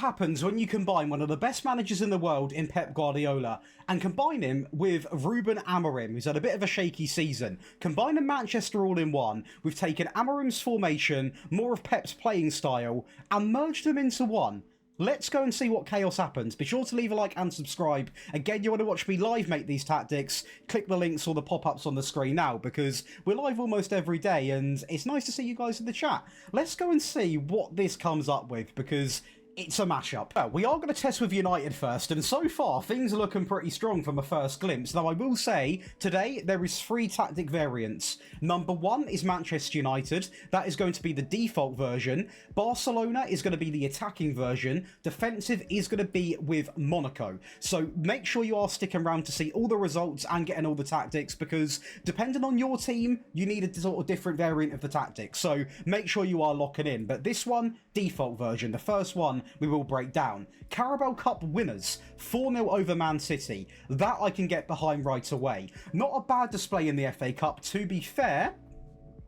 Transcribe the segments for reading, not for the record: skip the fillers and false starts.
happens when you combine one of the best managers in the world in Pep Guardiola and combine him with Ruben Amorim, who's had a bit of a shaky season. Combining Manchester all in one, we've taken Amorim's formation, more of Pep's playing style, and merged them into one. Let's go and see what chaos happens. Be sure to leave a like and subscribe. Again, you want to watch me live make these tactics, click the links or the pop-ups on the screen now, because we're live almost every day and it's nice to see you guys in the chat. Let's go and see what this comes up with, because it's a mashup. Well, we are going to test with United first, and so far things are looking pretty strong from a first glimpse. Now I will say, today there is 3 tactic variants. Number 1 is Manchester United. That is going to be the default version. Barcelona is going to be the attacking version. Defensive is going to be with Monaco. So make sure you are sticking around to see all the results and getting all the tactics, because depending on your team, you need a sort of different variant of the tactics. So make sure you are locking in. But this one, default version, the first one, we will break down. Carabao Cup winners, 4-0 over Man City. That I can get behind right away. Not a bad display in the FA Cup, to be fair.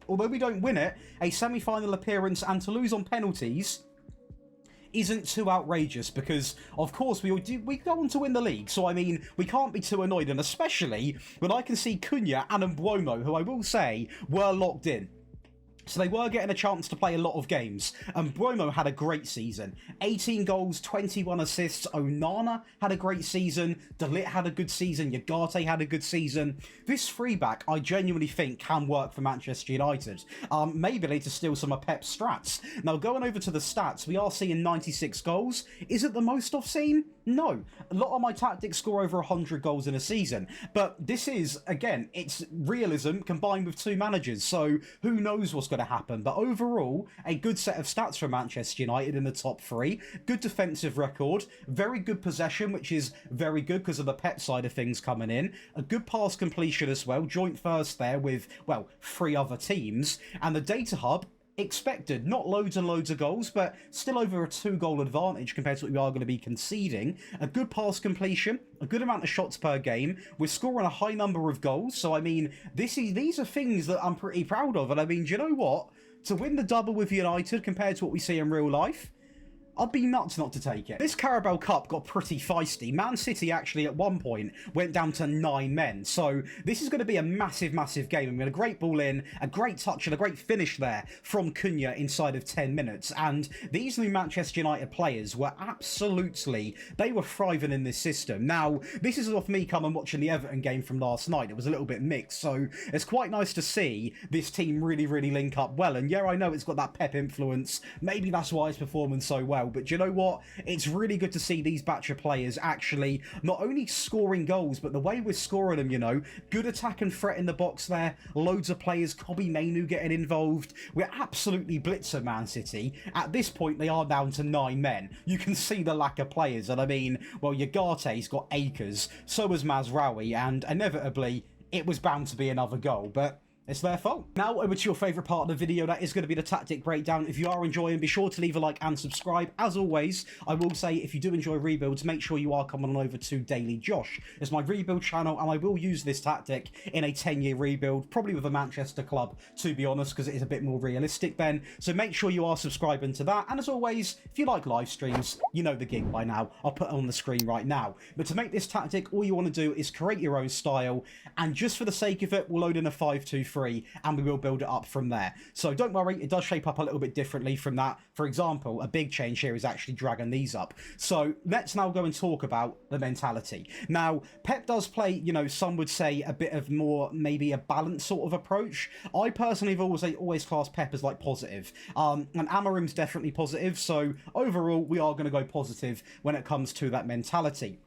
Although we don't win it, a semi-final appearance and to lose on penalties isn't too outrageous, because of course we go on to win the league, so I mean we can't be too annoyed, and especially when I can see Cunha and Mbeumo, who I will say were locked in. So they were getting a chance to play a lot of games. And Mbeumo had a great season. 18 goals, 21 assists. Onana had a great season. De Ligt had a good season. Ugarte had a good season. This three-back, I genuinely think, can work for Manchester United. Maybe they need to steal some of Pep's strats. Now, going over to the stats, we are seeing 96 goals. Is it the most I've seen? No. A lot of my tactics score over 100 goals in a season. But this is, again, it's realism combined with 2 managers. So who knows what's going to happen. But overall, a good set of stats for Manchester United in the top 3. Good defensive record. Very good possession, which is very good because of the Pep side of things coming in. A good pass completion as well. Joint first there with, well, 3 other teams. And the data hub, expected, not loads and loads of goals, but still over a 2-goal advantage compared to what we are going to be conceding. A good pass completion, a good amount of shots per game. We're scoring a high number of goals, so I mean, these are things that I'm pretty proud of. And I mean, do you know what? To win the double with United compared to what we see in real life, I'd be nuts not to take it. This Carabao Cup got pretty feisty. Man City actually at one point went down to 9 men. So this is going to be a massive, massive game. I mean, a great ball in, a great touch and a great finish there from Cunha inside of 10 minutes. And these new Manchester United players were absolutely, they were thriving in this system. Now, this is off me coming watching the Everton game from last night. It was a little bit mixed. So it's quite nice to see this team really, really link up well. And yeah, I know it's got that Pep influence. Maybe that's why it's performing so well. But do you know what? It's really good to see these batch of players actually not only scoring goals, but the way we're scoring them, you know, good attack and threat in the box there, loads of players, Kobbie Mainoo getting involved. We're absolutely blitzing Man City. At this point, they are down to 9 men. You can see the lack of players, and I mean, well, Ugarte's got acres, so has Mazraoui, and inevitably, it was bound to be another goal, but it's their fault. Now over to your favourite part of the video, that is going to be the tactic breakdown. If you are enjoying, be sure to leave a like and subscribe. As always, I will say, if you do enjoy rebuilds, make sure you are coming on over to Daily Josh. It's my rebuild channel, and I will use this tactic in a 10-year rebuild, probably with a Manchester club, to be honest, because it is a bit more realistic then. So make sure you are subscribing to that. And as always, if you like live streams, you know the gig by now. I'll put it on the screen right now. But to make this tactic, all you want to do is create your own style. And just for the sake of it, we'll load in a 5-2-3. And we will build it up from there. So don't worry, it does shape up a little bit differently from that. For example, a big change here is actually dragging these up. So let's now go and talk about the mentality. Now, Pep does play, you know, some would say a bit of more, maybe a balanced sort of approach. I personally have always classed Pep as like positive. And Amorim's definitely positive. So overall, we are going to go positive when it comes to that mentality.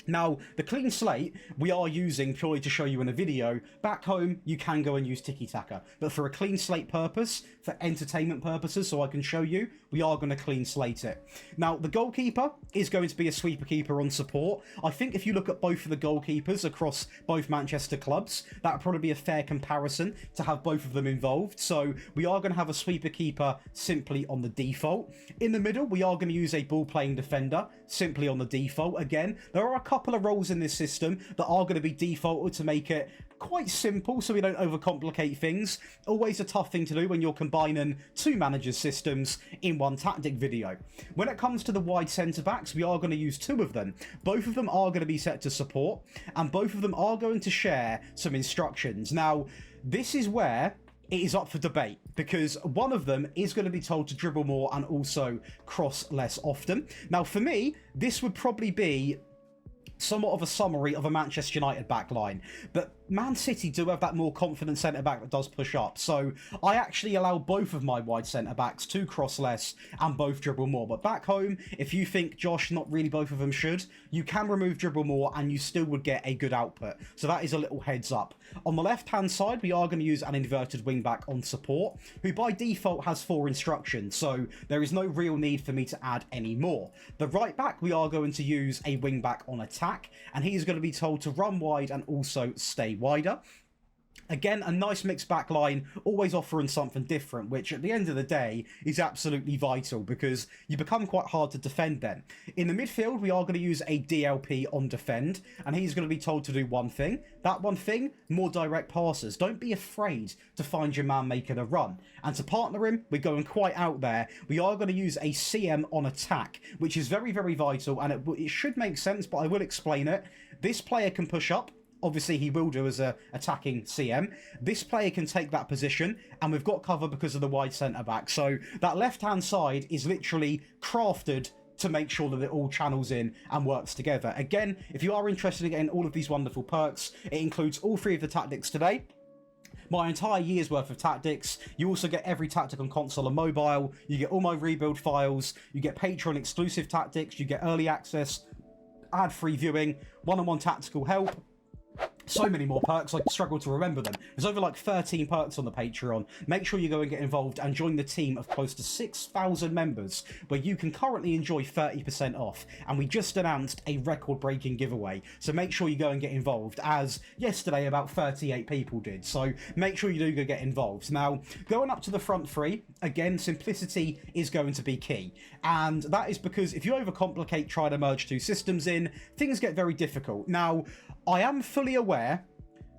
Now, the clean slate we are using purely to show you in a video. Back home, you can go and use tiki-taka. But for a clean slate purpose, for entertainment purposes, so I can show you, we are going to clean slate it. Now, the goalkeeper is going to be a sweeper keeper on support. I think if you look at both of the goalkeepers across both Manchester clubs, that would probably be a fair comparison to have both of them involved. So we are going to have a sweeper keeper simply on the default. In the middle, we are going to use a ball-playing defender simply on the default. Again, there are a couple couple of roles in this system that are going to be defaulted to make it quite simple so we don't overcomplicate things. Always a tough thing to do when you're combining two managers systems in one tactic video. When it comes to the wide centre backs, we are going to use two of them. Both of them are going to be set to support, and both of them are going to share some instructions. Now, this is where it is up for debate, because one of them is going to be told to dribble more and also cross less often. Now, for me, this would probably be somewhat of a summary of a Manchester United backline, but Man City do have that more confident centre-back that does push up, so I actually allow both of my wide centre-backs to cross less and both dribble more. But back home, if you think, Josh, not really both of them should, you can remove dribble more and you still would get a good output, so that is a little heads up. On the left-hand side, we are going to use an inverted wing-back on support, who by default has 4 instructions, so there is no real need for me to add any more. The right-back, we are going to use a wing-back on attack, and he is going to be told to run wide and also stay wider. Again, a nice mixed back line, always offering something different, which at the end of the day is absolutely vital because you become quite hard to defend then. In the midfield, we are going to use a DLP on defend, and he's going to be told to do one thing. That one thing, more direct passes. Don't be afraid to find your man making a run. And to partner him, we're going quite out there. We are going to use a CM on attack, which is very, very vital, and it should make sense, but I will explain it. This player can push up. Obviously, he will do as a attacking CM. This player can take that position, and we've got cover because of the wide centre-back. So that left-hand side is literally crafted to make sure that it all channels in and works together. Again, if you are interested in getting all of these wonderful perks, it includes all 3 of the tactics today, my entire year's worth of tactics. You also get every tactic on console and mobile. You get all my rebuild files. You get Patreon exclusive tactics. You get early access, ad-free viewing, one-on-one tactical help. So many more perks, I struggle to remember them. There's over like 13 perks on the Patreon. Make sure you go and get involved and join the team of close to 6,000 members, where you can currently enjoy 30% off. And we just announced a record-breaking giveaway, so make sure you go and get involved, as yesterday about 38 people did. So make sure you do go get involved. Now, going up to the front 3, again, simplicity is going to be key. And that is because if you overcomplicate trying to merge 2 systems in, things get very difficult. Now, I am fully aware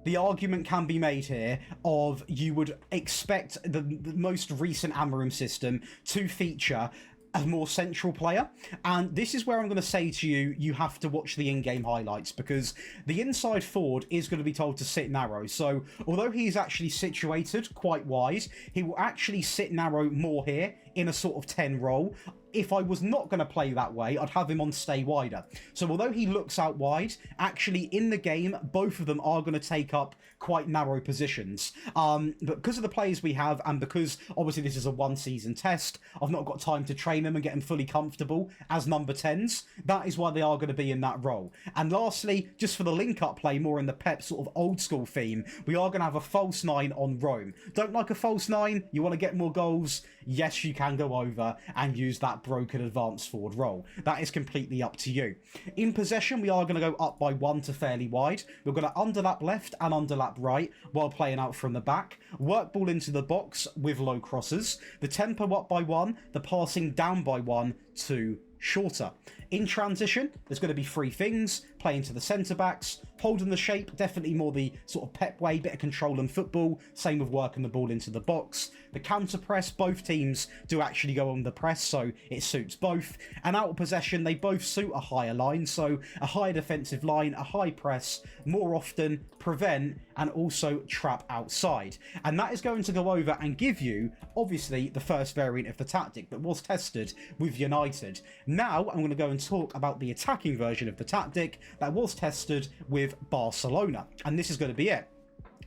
the argument can be made here of you would expect the most recent Amorim system to feature a more central player, and this is where I'm going to say to you, you have to watch the in-game highlights, because the inside forward is going to be told to sit narrow. So although he is actually situated quite wide, he will actually sit narrow more here in a sort of 10 role. If I was not going to play that way, I'd have him on stay wider. So although he looks out wide, actually in the game, both of them are going to take up quite narrow positions. But because of the players we have, and because obviously this is a 1-season test, I've not got time to train them and get them fully comfortable as number 10s. That is why they are going to be in that role. And lastly, just for the link-up play, more in the Pep sort of old-school theme, we are going to have a false 9 on Rome. Don't like a false 9? You want to get more goals? Yes, you can go over and use that broken advanced forward role. That is completely up to you. In possession, we are going to go up by 1 to fairly wide. We're going to underlap left and underlap right while playing out from the back. Work ball into the box with low crosses. The tempo up by 1, the passing down by 1 to shorter. In transition, there's going to be 3 things: playing to the centre-backs, holding the shape, definitely more the sort of Pep way, bit of control and football, same with working the ball into the box. The counter press, both teams do actually go on the press, so it suits both. And out of possession, they both suit a higher line, so a higher defensive line, a high press, more often prevent and also trap outside. And that is going to go over and give you, obviously, the first variant of the tactic that was tested with United. Now, I'm going to go and talk about the attacking version of the tactic that was tested with Barcelona. And this is going to be it.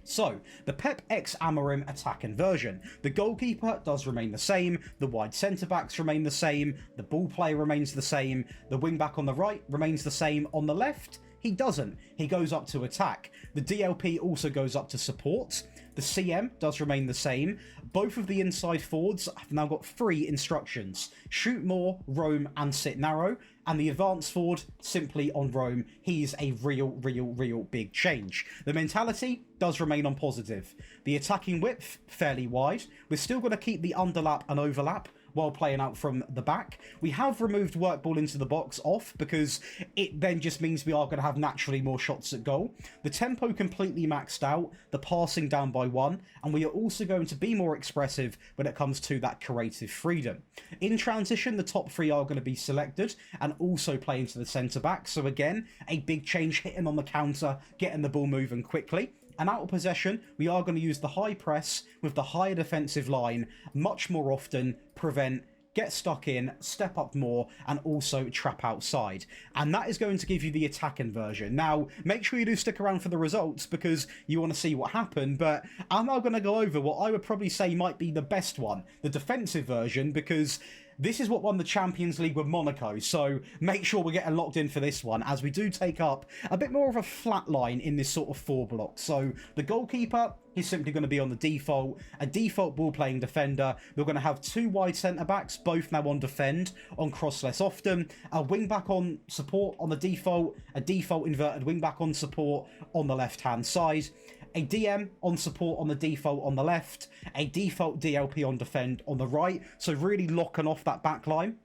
So, the Pep x Amorim attack and version. The goalkeeper does remain the same, the wide centre-backs remain the same, the ball player remains the same, the wing-back on the right remains the same. On the left, he doesn't. He goes up to attack. The DLP also goes up to support. The CM does remain the same. Both of the inside forwards have now got 3 instructions: shoot more, roam, and sit narrow. And the advanced forward, simply on roam. He's a real big change. The mentality does remain on positive. The attacking width, fairly wide. We're still going to keep the underlap and overlap while playing out from the back. We have removed work ball into the box off because it then just means we are going to have naturally more shots at goal. The tempo completely maxed out, the passing down by 1, and we are also going to be more expressive when it comes to that creative freedom. In transition, the top 3 are going to be selected and also play into the centre back. So again, a big change, hitting on the counter, getting the ball moving quickly. And out of possession, we are going to use the high press with the higher defensive line much more often, prevent, get stuck in, step up more, and also trap outside. And that is going to give you the attacking version. Now, make sure you do stick around for the results because you want to see what happened, but I'm now going to go over what I would probably say might be the best one, the defensive version, because this is what won the Champions League with Monaco, so make sure we're getting locked in for this one, as we do take up a bit more of a flat line in this sort of 4 block. So the goalkeeper is simply going to be on the default, a default ball-playing defender. We're going to have 2 wide centre-backs, both now on defend, on cross less often, a wing-back on support on the default, a default inverted wing-back on support on the left-hand side, a DM on support on the default on the left, a default DLP on defend on the right, so really locking off that back line.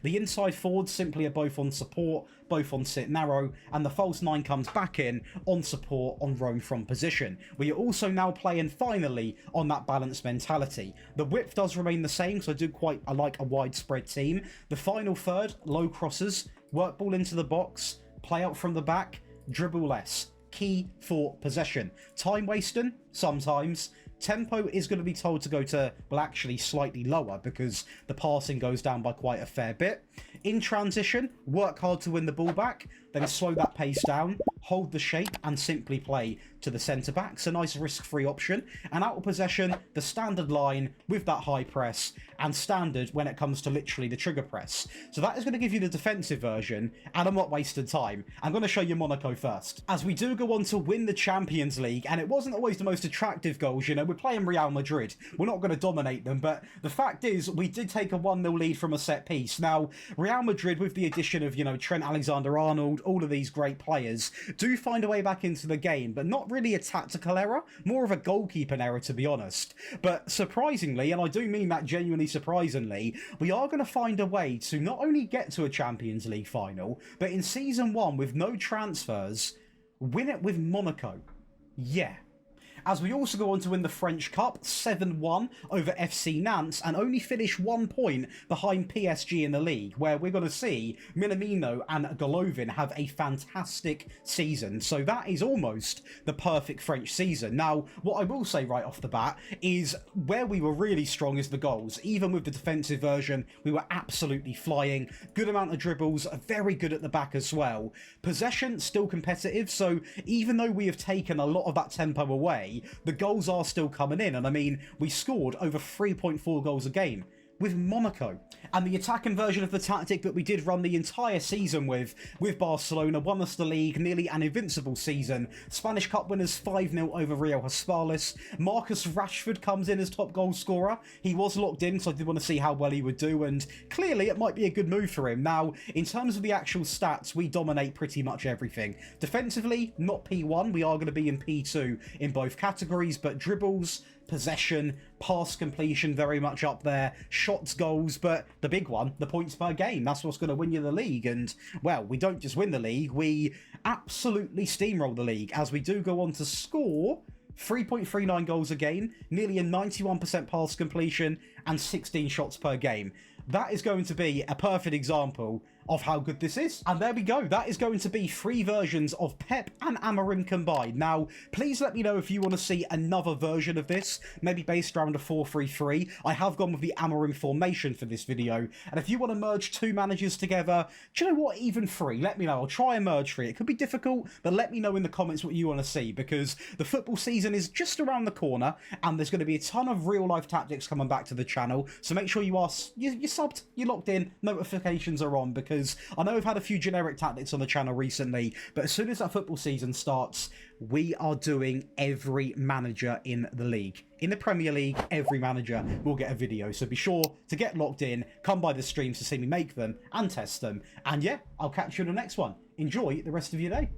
The inside forwards simply are both on support, both on sit narrow, and the false 9 comes back in on support on roam from position. We are also now playing finally on that balanced mentality. The width does remain the same, so I like a widespread team. The final third, low crosses, work ball into the box, play out from the back, dribble less. Key for possession. Time wasting, sometimes. Tempo is going to be told to go to, well, actually slightly lower because the passing goes down by quite a fair bit. In transition, work hard to win the ball back, then slow that pace down, hold the shape, and simply play to the centre-backs. A nice risk-free option. And out of possession, the standard line with that high press, and standard when it comes to literally the trigger press. So that is going to give you the defensive version, and I'm not wasting time. I'm going to show you Monaco first. As we do go on to win the Champions League, and it wasn't always the most attractive goals, you know, we're playing Real Madrid. We're not going to dominate them, but the fact is, we did take a 1-0 lead from a set piece. Now, Real Madrid, with the addition of, you know, Trent Alexander-Arnold, all of these great players, do find a way back into the game, but not really a tactical error, more of a goalkeeping error, to be honest. But surprisingly, and I do mean that genuinely surprisingly, we are going to find a way to not only get to a Champions League final, but in Season 1, with no transfers, win it with Monaco. Yeah. As we also go on to win the French Cup 7-1 over FC Nantes and only finish 1 point behind PSG in the league, where we're going to see Minamino and Golovin have a fantastic season. So that is almost the perfect French season. Now, what I will say right off the bat is where we were really strong is the goals. Even with the defensive version, we were absolutely flying. Good amount of dribbles, very good at the back as well. Possession, still competitive, so even though we have taken a lot of that tempo away, the goals are still coming in. And I mean, we scored over 3.4 goals a game with Monaco. And the attacking version of the tactic that we did run the entire season with Barcelona, won us the league, nearly an invincible season. Spanish Cup winners 5-0 over Real Hispales. Marcus Rashford comes in as top goal scorer. He was locked in, so I did want to see how well he would do, and clearly it might be a good move for him. Now, in terms of the actual stats, we dominate pretty much everything. Defensively, not P1, we are going to be in P2 in both categories, but dribbles, possession, pass completion very much up there, shots, goals, but the big one, the points per game, that's what's going to win you the league. And well, we don't just win the league, we absolutely steamroll the league, as we do go on to score 3.39 goals a game, nearly a 91% pass completion, and 16 shots per game. That is going to be a perfect example of how good this is. And there we go. That is going to be 3 versions of Pep and Amorim combined. Now, please let me know if you want to see another version of this, maybe based around a 4-3-3. I have gone with the Amorim formation for this video. And if you want to merge 2 managers together, do you know what, even 3, let me know. I'll try and merge 3. It could be difficult, but let me know in the comments what you want to see, because the football season is just around the corner, and there's going to be a ton of real-life tactics coming back to the channel. So make sure you are you're subbed, you're locked in, notifications are on, because I know I've had a few generic tactics on the channel recently, but as soon as that football season starts, we are doing every manager in the league. In the Premier League, every manager will get a video, so be sure to get locked in, come by the streams to see me make them and test them, and yeah, I'll catch you in the next one. Enjoy the rest of your day.